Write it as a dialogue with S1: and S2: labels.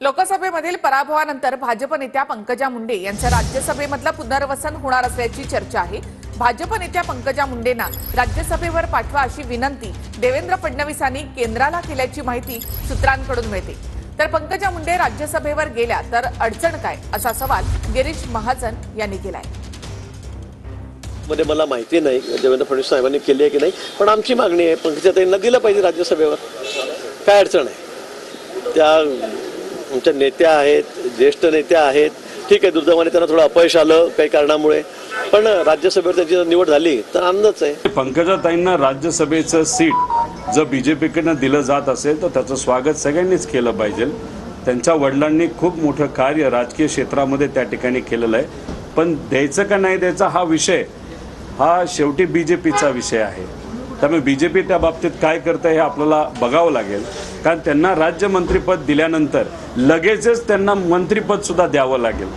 S1: लोकसभेमधील पराभवानंतर भाजप नेत्या पंकजा मुंडे यांचं राज्यसभेमधलं पुनर्वसन होणार असल्याची चर्चा आहे। भाजप नेत्या पंकजा मुंडेंना राज्यसभेवर पाठवा अशी विनंती देवेंद्र फडणवीसांनी केंद्राला केल्याची माहिती सूत्रांकडून मिळते। तर पंकजा मुंडे राज्यसभेवर गेल्या तर अडचण काय असा सवाल गिरीश महाजन यांनी केलाय।
S2: मध्ये मला माहिती नाही देवेंद्र फडणवीस साहेबांनी केली आहे की नाही, पण आमची मागणी आहे पंकजाताईंना दिलं पाहिजे राज्यसभेवर। काय अडचण आहे? त्या आमच्या नेत्या आहेत, ज्येष्ठ नेत्या आहेत, ठीक आहे, दुर्दैवाने त्यांना थोडं अपयश आलं काही कारणामुळे, पण राज्यसभेवर त्यांची निवड झाली तर आनंदच आहे।
S3: पंकजाताईंना राज्यसभेचं सीट जर बीजेपीकडनं दिलं जात असेल तर त्याचं स्वागत सगळ्यांनीच केलं पाहिजे। त्यांच्या वडिलांनी खूप मोठं कार्य राजकीय क्षेत्रामध्ये त्या ठिकाणी केलेलं आहे, पण द्यायचं का नाही द्यायचा हा विषय हा शेवटी बीजेपीचा विषय आहे। त्यामुळे बीजेपी त्या बाबतीत काय करतं हे आपल्याला बघावं लागेल, कारण त्यांना राज्यमंत्रीपद दिल्यानंतर लगेचच त्यांना मंत्रिपद सुद्धा द्यावं लागेल।